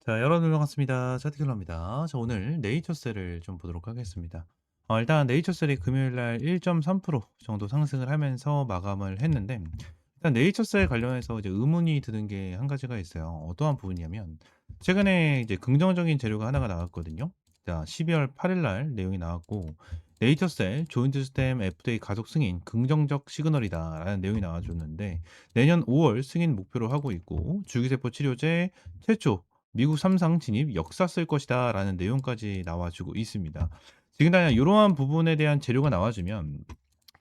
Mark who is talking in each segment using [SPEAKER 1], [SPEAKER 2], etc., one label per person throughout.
[SPEAKER 1] 자, 여러분 반갑습니다. 차트킬러입니다. 자, 오늘 네이처셀을 좀 보도록 하겠습니다. 일단 네이처셀이 금요일 날 1.3% 정도 상승을 하면서 마감을 했는데, 일단 네이처셀 관련해서 이제 의문이 드는 게 한 가지가 있어요. 어떠한 부분이냐면, 최근에 이제 긍정적인 재료가 하나가 나왔거든요. 자, 12월 8일 날 내용이 나왔고, 네이처셀 조인트 스템 FDA 가속 승인 긍정적 시그널이다라는 내용이 나와줬는데, 내년 5월 승인 목표로 하고 있고, 줄기세포 치료제 최초 미국 3상 진입 역사 쓸 것이다라는 내용까지 나와주고 있습니다. 지금 당장 이러한 부분에 대한 재료가 나와주면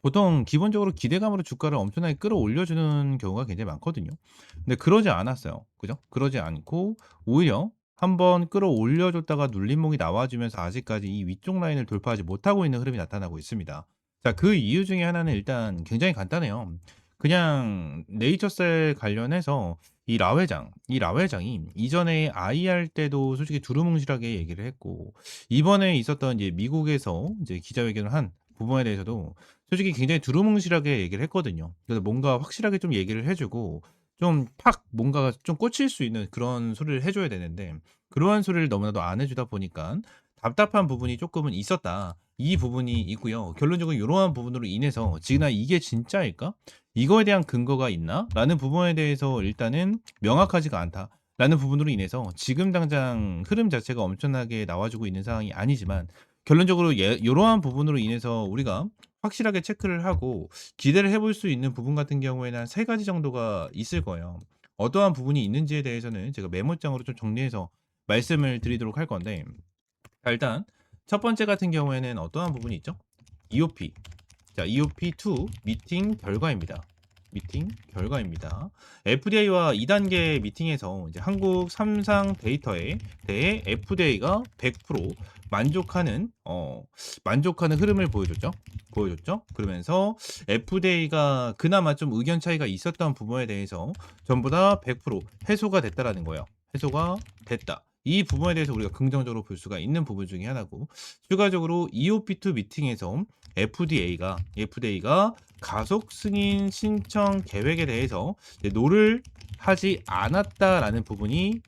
[SPEAKER 1] 보통 기본적으로 기대감으로 주가를 엄청나게 끌어올려주는 경우가 굉장히 많거든요. 근데 그러지 않았어요. 그죠? 그러지 않고 오히려 한번 끌어올려줬다가 눌림목이 나와주면서 아직까지 이 위쪽 라인을 돌파하지 못하고 있는 흐름이 나타나고 있습니다. 자, 그 이유 중에 하나는 일단 굉장히 간단해요. 그냥 네이처셀 관련해서 이 라 회장이 이전에 IR 때도 솔직히 두루뭉실하게 얘기를 했고, 이번에 있었던 이제 미국에서 이제 기자회견을 한 부분에 대해서도 솔직히 굉장히 두루뭉실하게 얘기를 했거든요. 그래서 뭔가 확실하게 좀 얘기를 해 주고 좀 팍 뭔가가 좀 꽂힐 수 있는 그런 소리를 해 줘야 되는데, 그러한 소리를 너무나도 안 해 주다 보니깐 답답한 부분이 쪼끔은 있었다. 이 부분이 있고요. 결론적으로 요러한 부분으로 인해서 '지금 이게 진짜일까? 이거에 대한 근거가 있나?' 라는 부분에 대해서 일단은 '명확하지가 않다.'라는 부분으로 인해서 지금 당장 흐름 자체가 엄청나게 나와 주고 있는 상황이 아니지만, 결론적으로 요러한 부분으로 인해서 우리가 확실하게 체크를 하고 기대를 해볼 수 있는 부분 같은 경우에는 한 3 가지 정도가 있을 거예요. 어떠한 부분이 있는지에 대해서는 제가 메모장으로 좀 정리해서 말씀을 드리도록 할 건데, 자, 일단 첫 번째 같은 경우에는 어떠한 부분이 있죠? EOP. 자, EOP2 미팅 결과입니다. 미팅 결과입니다. FDA와 2단계 미팅에서 이제 한국 3상 데이터에 대해 FDA가 100% 만족하는 만족하는 흐름을 보여줬죠. 그러면서 FDA가 그나마 좀 의견 차이가 있었던 부분에 대해서 전부 다 100% 해소가 됐다라는 거예요. 해소가 됐다. 이 부분에 대해서 우리가 긍정적으로 볼 수가 있는 부분 중에 하나고, 추가적으로 EOP2 미팅에서 FDA가 가속 승인 신청 계획에 대해서 이제 노를 하지 않았다라는 부분이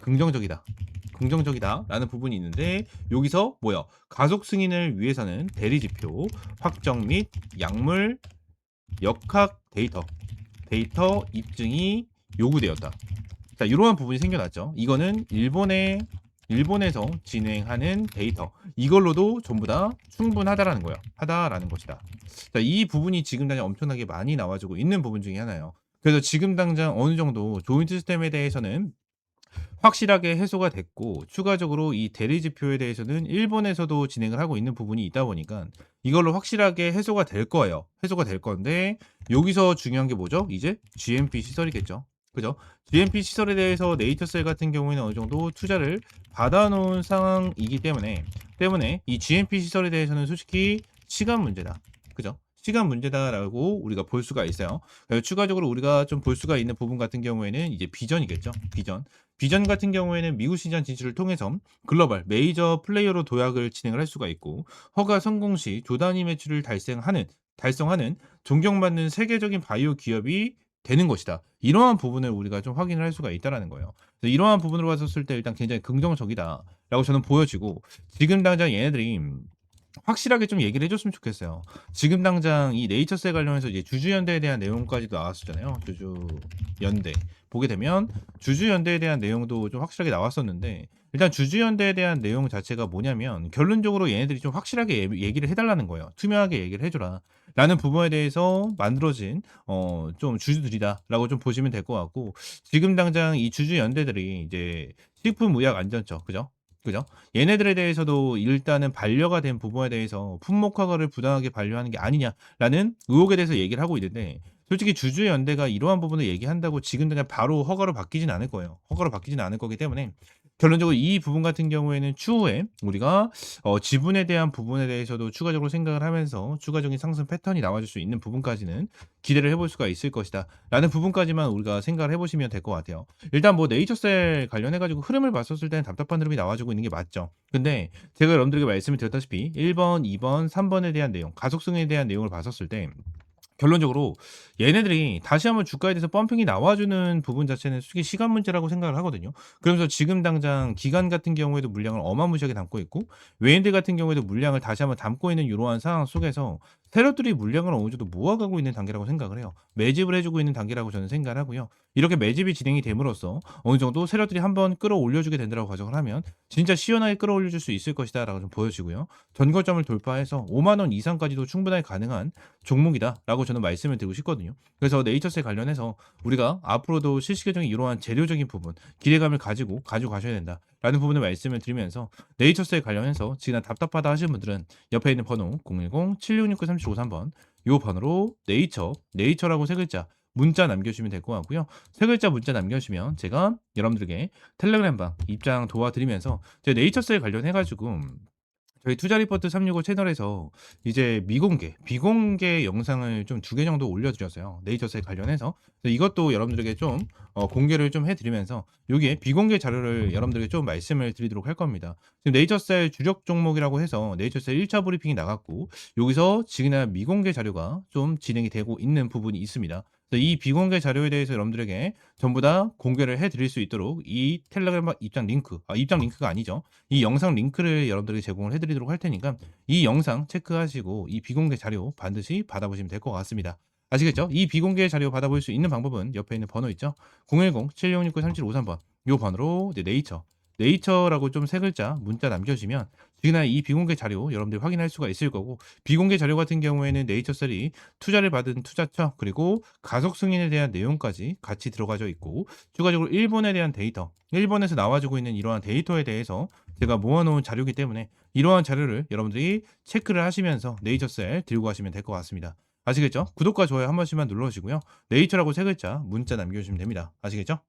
[SPEAKER 1] 긍정적이다. 긍정적이다라는 부분이 있는데, 여기서 뭐야? 가속 승인을 위해서는 대리 지표 확정 및 약물 역학 데이터 입증이 요구되었다. 자, 이러한 부분이 생겨났죠. 이거는 일본에서 진행하는 데이터, 이걸로도 전부 다 충분하다라는 거예요. 하다라는 것이다. 자, 이 부분이 지금 당장 엄청나게 많이 나와주고 있는 부분 중에 하나예요. 그래서 지금 당장 어느 정도 조인트 시스템에 대해서는 확실하게 해소가 됐고, 추가적으로 이 대리 지표에 대해서는 일본에서도 진행을 하고 있는 부분이 있다 보니까 이걸로 확실하게 해소가 될 거예요. 해소가 될 건데, 여기서 중요한 게 뭐죠? 이제 GMP 시설이겠죠. 그죠? GMP 시설에 대해서 네이처셀 같은 경우에는 어느 정도 투자를 받아 놓은 상황이기 때문에 이 GMP 시설에 대해서는 솔직히 시간 문제다. 그죠? 시간 문제다라고 우리가 볼 수가 있어요. 추가적으로 우리가 좀 볼 수가 있는 부분 같은 경우에는 이제 비전이겠죠. 비전 같은 경우에는 미국 시장 진출을 통해서 글로벌 메이저 플레이어로 도약을 진행을 할 수가 있고, 허가 성공 시 조 단위 매출을 달성하는 존경받는 세계적인 바이오 기업이 되는 것이다. 이러한 부분을 우리가 좀 확인을 할 수가 있다라는 거예요. 그래서 이러한 부분으로 봤었을 때 일단 굉장히 긍정적이다라고 저는 보여지고, 지금 당장 얘네들이 확실하게 좀 얘기를 해 줬으면 좋겠어요. 지금 당장 이 네이처셀 관련해서 이제 주주연대에 대한 내용까지도 나왔었잖아요. 주주연대. 보게 되면 주주연대에 대한 내용도 좀 확실하게 나왔었는데, 일단 주주연대에 대한 내용 자체가 뭐냐면 결론적으로 얘네들이 좀 확실하게 얘기를 해 달라는 거예요. "투명하게 얘기를 해 줘라." 라는 부분에 대해서 만들어진 좀 주주들이다라고 좀 보시면 될 것 같고, 지금 당장 이 주주연대들이 이제 식품의약안전처, 그죠? 얘네들에 대해서도 일단은 반려가 된 부분에 대해서 품목 허가를 부당하게 반려하는 게 아니냐라는 의혹에 대해서 얘기를 하고 있는데, 솔직히 주주연대가 이러한 부분을 얘기한다고 지금 그냥 바로 허가로 바뀌진 않을 거예요. 허가로 바뀌진 않을 거기 때문에 결론적으로 이 부분 같은 경우에는 추후에 우리가 지분에 대한 부분에 대해서도 추가적으로 생각을 하면서 추가적인 상승 패턴이 나와줄 수 있는 부분까지는 기대를 해볼 수가 있을 것이다 라는 부분까지만 우리가 생각을 해보시면 될 것 같아요. 일단 뭐 네이처셀 관련해 가지고 흐름을 봤었을 때는 답답한 흐름이 나와주고 있는 게 맞죠. 근데 제가 여러분들에게 말씀을 드렸다시피 1번, 2번, 3번에 대한 내용, 가속성에 대한 내용을 봤었을 때 결론적으로 얘네들이 다시 한번 주가에 대해서 펌핑이 나와주는 부분 자체는 솔직히 시간 문제라고 생각을 하거든요. 그러면서 지금 당장 기관 같은 경우에도 물량을 어마무시하게 담고 있고, 외인들 같은 경우에도 물량을 다시 한번 담고 있는 이러한 상황 속에서 세력들이 물량을 어느 정도 모아가고 있는 단계라고 생각을 해요. 매집을 해주고 있는 단계라고 저는 생각을 하고요. 이렇게 매집이 진행이 됨으로써 어느 정도 세력들이 한번 끌어올려주게 된다고 가정을 하면 진짜 시원하게 끌어올려줄 수 있을 것이다라고 좀 보여지고요. 전거점을 돌파해서 5만 원 이상까지도 충분하게 가능한 종목이다라고 저는 말씀을 드리고 싶거든요. 그래서 네이처스에 관련해서 우리가 앞으로도 실시간적인 이러한 재료적인 부분, 기대감을 가지고 가져가셔야 된다라는 부분을 말씀을 드리면서, 네이처스에 관련해서 지금 답답하다 하시는 분들은 옆에 있는 번호 010-7669-3753번 요 번호로 네이처라고 세 글자 문자 남겨주시면 될 것 같고요. 세 글자 문자 남겨주시면 제가 여러분들에게 텔레그램방 입장 도와드리면서 제 네이처스에 관련해가지고 저희 투자 리포트 365 채널에서 이제 비공개 영상을 좀 2개 정도 올려드렸어요. 네이처스에 관련해서. 그래서 이것도 여러분들에게 좀 공개를 좀 해드리면서 여기에 비공개 자료를 여러분들에게 좀 말씀을 드리도록 할 겁니다. 지금 네이처스의 주력 종목이라고 해서 네이처스의 1차 브리핑이 나갔고, 여기서 지금이나 미공개 자료가 좀 진행이 되고 있는 부분이 있습니다. 그래서 이 비공개 자료에 대해서 여러분들에게 전부 다 공개를 해드릴 수 있도록 이 텔레그램 입장 링크가 아니죠. 이 영상 링크를 여러분들에게 제공을 해드리도록 할 테니까 이 영상 체크하시고 이 비공개 자료 반드시 받아보시면 될 것 같습니다. 아시겠죠? 이 비공개 자료 받아볼 수 있는 방법은 옆에 있는 번호 있죠? 010-7669-3753번 요 번호로 이제 네이처라고 좀 세 글자 문자 남겨주시면 지금이나 이 비공개 자료 여러분들이 확인할 수가 있을 거고, 비공개 자료 같은 경우에는 네이처셀이 투자를 받은 투자처 그리고 가속 승인에 대한 내용까지 같이 들어가져 있고, 추가적으로 일본에 대한 데이터, 일본에서 나와주고 있는 이러한 데이터에 대해서 제가 모아놓은 자료이기 때문에 이러한 자료를 여러분들이 체크를 하시면서 네이처셀 들고 가시면 될 것 같습니다. 아시겠죠? 구독과 좋아요 한 번씩만 눌러주시고요. 네이처라고 세 글자 문자 남겨주시면 됩니다. 아시겠죠?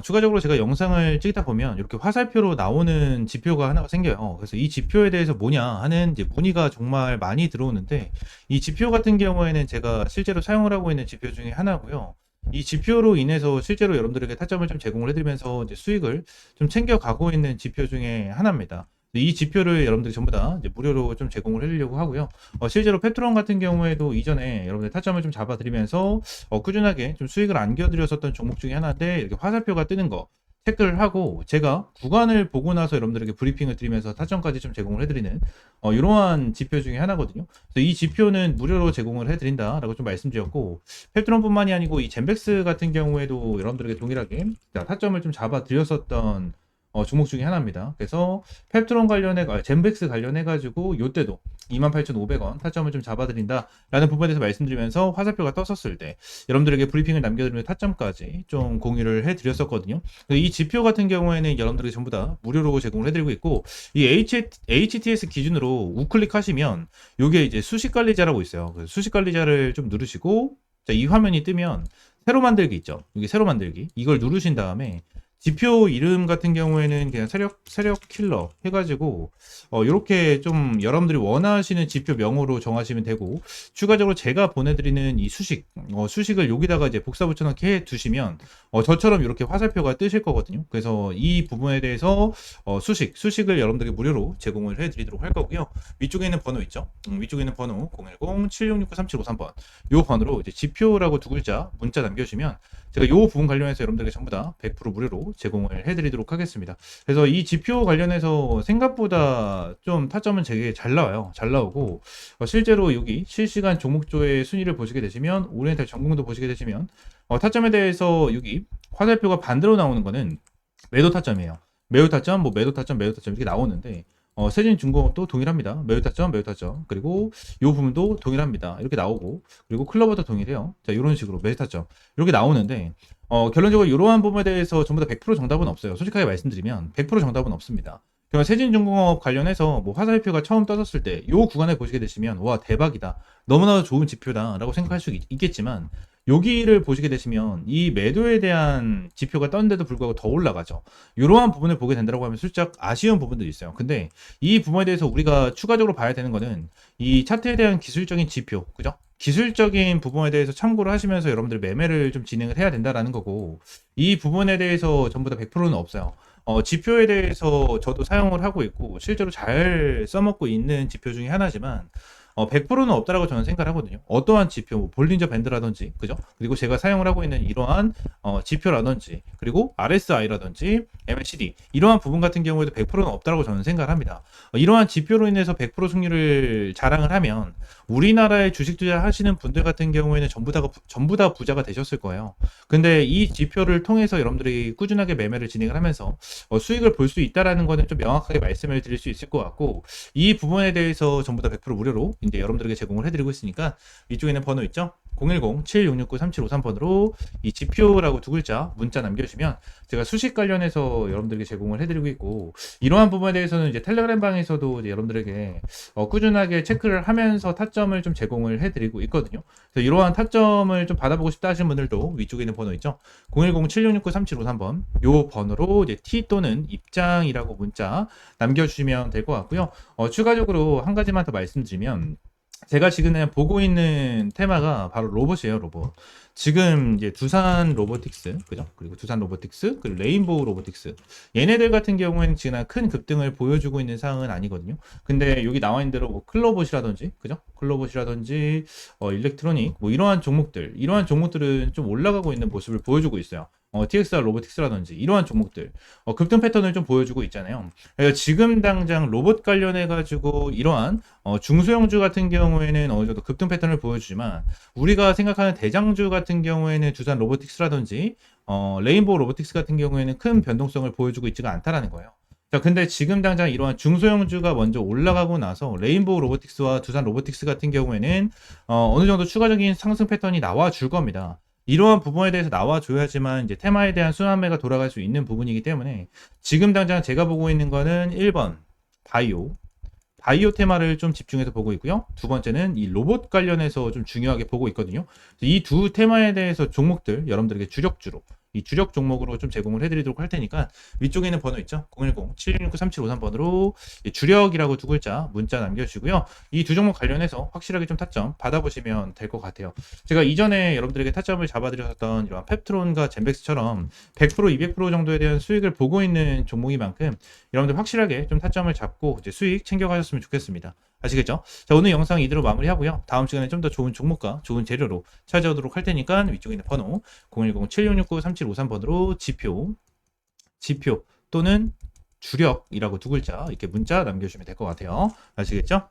[SPEAKER 1] 추가적으로 제가 영상을 찍다 보면 이렇게 화살표로 나오는 지표가 하나가 생겨요. 그래서 이 지표에 대해서 뭐냐 하는 이제 문의가 정말 많이 들어오는데, 이 지표 같은 경우에는 제가 실제로 사용을 하고 있는 지표 중에 하나고요. 이 지표로 인해서 실제로 여러분들에게 타점을 좀 제공을 해드리면서 이제 수익을 좀 챙겨가고 있는 지표 중에 하나입니다. 이 지표를 여러분들이 전부 다 이제 무료로 좀 제공을 해드리려고 하고요. 실제로 페트론 같은 경우에도 이전에 여러분들 타점을 좀 잡아드리면서 꾸준하게 좀 수익을 안겨드렸었던 종목 중에 하나인데, 이렇게 화살표가 뜨는 거 체크를 하고 제가 구간을 보고 나서 여러분들에게 브리핑을 드리면서 타점까지 좀 제공을 해드리는 이러한 지표 중에 하나거든요. 그래서 이 지표는 무료로 제공을 해드린다라고 좀 말씀드렸고, 페트론뿐만이 아니고 이 젠백스 같은 경우에도 여러분들에게 동일하게 타점을 좀 잡아드렸었던 종목 중에 하나입니다. 그래서 펩트론 젠백스 관련해가지고 요때도 28,500원 타점을 좀 잡아드린다라는 부분에 대해서 말씀드리면서 화살표가 떴었을 때 여러분들에게 브리핑을 남겨드리면서 타점까지 좀 공유를 해드렸었거든요. 이 지표 같은 경우에는 여러분들에게 전부 다 무료로 제공을 해드리고 있고, 이 HTS 기준으로 우클릭하시면 요게 이제 수식관리자라고 있어요. 그래서 수식관리자를 좀 누르시고, 자, 이 화면이 뜨면 새로 만들기 있죠. 여기 새로 만들기 이걸 누르신 다음에 지표 이름 같은 경우에는 그냥 세력 킬러 해가지고 이렇게 좀 여러분들이 원하시는 지표명으로 정하시면 되고, 추가적으로 제가 보내드리는 이 수식을 여기다가 이제 복사 붙여넣기 해 두시면 저처럼 이렇게 화살표가 뜨실 거거든요. 그래서 이 부분에 대해서 수식을 여러분들에게 무료로 제공을 해드리도록 할 거고요. 위쪽에 있는 번호 있죠? 위쪽에 있는 번호 010-7669-3753번 요 번호로 이제 지표라고 두 글자 문자 남겨주시면 제가 이 부분 관련해서 여러분들에게 전부 다 100% 무료로 제공을 해드리도록 하겠습니다. 그래서 이 지표 관련해서 생각보다 좀 타점은 되게 잘 나와요. 잘 나오고 실제로 여기 실시간 종목조의 순위를 보시게 되시면, 오리엔탈 전공도 보시게 되시면 타점에 대해서 여기 화살표가 반대로 나오는 거는 매도 타점이에요. 매도 타점, 매도 타점 이렇게 나오는데 세진중공업도 동일합니다. 매도 타점, 그리고 이 부분도 동일합니다. 이렇게 나오고, 그리고 클로버도 동일해요. 자, 이런 식으로 매도 타점 이렇게 나오는데 결론적으로 이러한 부분에 대해서 전부 다 100% 정답은 없어요. 솔직하게 말씀드리면 100% 정답은 없습니다. 그럼 세진중공업 관련해서 화살표가 처음 떠졌을 때 이 구간에 보시게 되시면 와, 대박이다, 너무나도 좋은 지표다 라고 생각할 수 있겠지만, 여기를 보시게 되시면 이 매도에 대한 지표가 떴는데도 불구하고 더 올라가죠. 이러한 부분을 보게 된다고 하면 살짝 아쉬운 부분도 있어요. 근데 이 부분에 대해서 우리가 추가적으로 봐야 되는 거는 이 차트에 대한 기술적인 지표, 그죠? 기술적인 부분에 대해서 참고를 하시면서 여러분들 매매를 좀 진행을 해야 된다라는 거고, 이 부분에 대해서 전부 다 100%는 없어요. 지표에 대해서 저도 사용을 하고 있고 실제로 잘 써먹고 있는 지표 중에 하나지만, 100%는 없다라고 저는 생각을 하거든요. 어떠한 지표, 뭐 볼린저 밴드라든지, 그죠? 그리고 제가 사용을 하고 있는 이러한 지표라든지, 그리고 RSI라든지, MACD 이러한 부분 같은 경우에도 100%는 없다라고 저는 생각을 합니다. 이러한 지표로 인해서 100% 승률을 자랑을 하면 우리나라에 주식 투자하시는 분들 같은 경우에는 전부 다 부자가 되셨을 거예요. 근데 이 지표를 통해서 여러분들이 꾸준하게 매매를 진행을 하면서 수익을 볼 수 있다라는 거는 좀 명확하게 말씀을 드릴 수 있을 것 같고, 이 부분에 대해서 전부 다 100% 무료로 이제 여러분들에게 제공을 해드리고 있으니까 위쪽에는 번호 있죠? 010-7669-3753번으로 이 지표라고 두 글자 문자 남겨주시면 제가 수식 관련해서 여러분들에게 제공을 해드리고 있고, 이러한 부분에 대해서는 이제 텔레그램 방에서도 이제 여러분들에게 꾸준하게 체크를 하면서 타점을 좀 제공을 해드리고 있거든요. 그래서 이러한 타점을 좀 받아보고 싶다 하시는 분들도 위쪽에 있는 번호 있죠? 010-7669-3753번 요 번호로 이제 T 또는 입장이라고 문자 남겨주시면 될 것 같고요. 추가적으로 한 가지만 더 말씀드리면, 제가 지금 보고 있는 테마가 바로 로봇이에요, 로봇. 지금 이제 두산 로보틱스, 그죠? 그리고 두산 로보틱스, 그리고 레인보우 로보틱스. 얘네들 같은 경우에는 지금 큰 급등을 보여주고 있는 상황은 아니거든요. 근데 여기 나와 있는 대로 뭐 클로봇이라든지, 그죠? 클로봇이라든지, 일렉트로닉, 뭐 이러한 종목들은 좀 올라가고 있는 모습을 보여주고 있어요. TXR 로보틱스라든지 이러한 종목들 급등 패턴을 좀 보여주고 있잖아요. 그래서 지금 당장 로봇 관련해 가지고 이러한 중소형주 같은 경우에는 어느 정도 급등 패턴을 보여주지만, 우리가 생각하는 대장주 같은 경우에는 두산 로보틱스라든지 레인보우 로보틱스 같은 경우에는 큰 변동성을 보여주고 있지가 않다라는 거예요. 자, 근데 지금 당장 이러한 중소형주가 먼저 올라가고 나서 레인보우 로보틱스와 두산 로보틱스 같은 경우에는 어느 정도 추가적인 상승 패턴이 나와 줄 겁니다. 이러한 부분에 대해서 나와줘야지만 이제 테마에 대한 순환매가 돌아갈 수 있는 부분이기 때문에, 지금 당장 제가 보고 있는 거는 1번 바이오 테마를 좀 집중해서 보고 있고요. 두 번째는 이 로봇 관련해서 좀 중요하게 보고 있거든요. 이 두 테마에 대해서 종목들 여러분들에게 주력주로, 이 주력 종목으로 좀 제공을 해드리도록 할 테니까 위쪽에 있는 번호 있죠? 010-7669-3753번으로 주력이라고 두 글자 문자 남겨주시고요. 이 두 종목 관련해서 확실하게 좀 타점 받아보시면 될 것 같아요. 제가 이전에 여러분들에게 타점을 잡아드렸던 이런 펩트론과 젠백스처럼 100%, 200% 정도에 대한 수익을 보고 있는 종목인 만큼 여러분들 확실하게 좀 타점을 잡고 이제 수익 챙겨가셨으면 좋겠습니다. 아시겠죠? 자, 오늘 영상 이대로 마무리하고요. 다음 시간에 좀 더 좋은 종목과 좋은 재료로 찾아오도록 할 테니까 위쪽에 있는 번호 010-7669-3753번으로 지표 또는 주력이라고 두 글자 이렇게 문자 남겨주시면 될 것 같아요. 아시겠죠?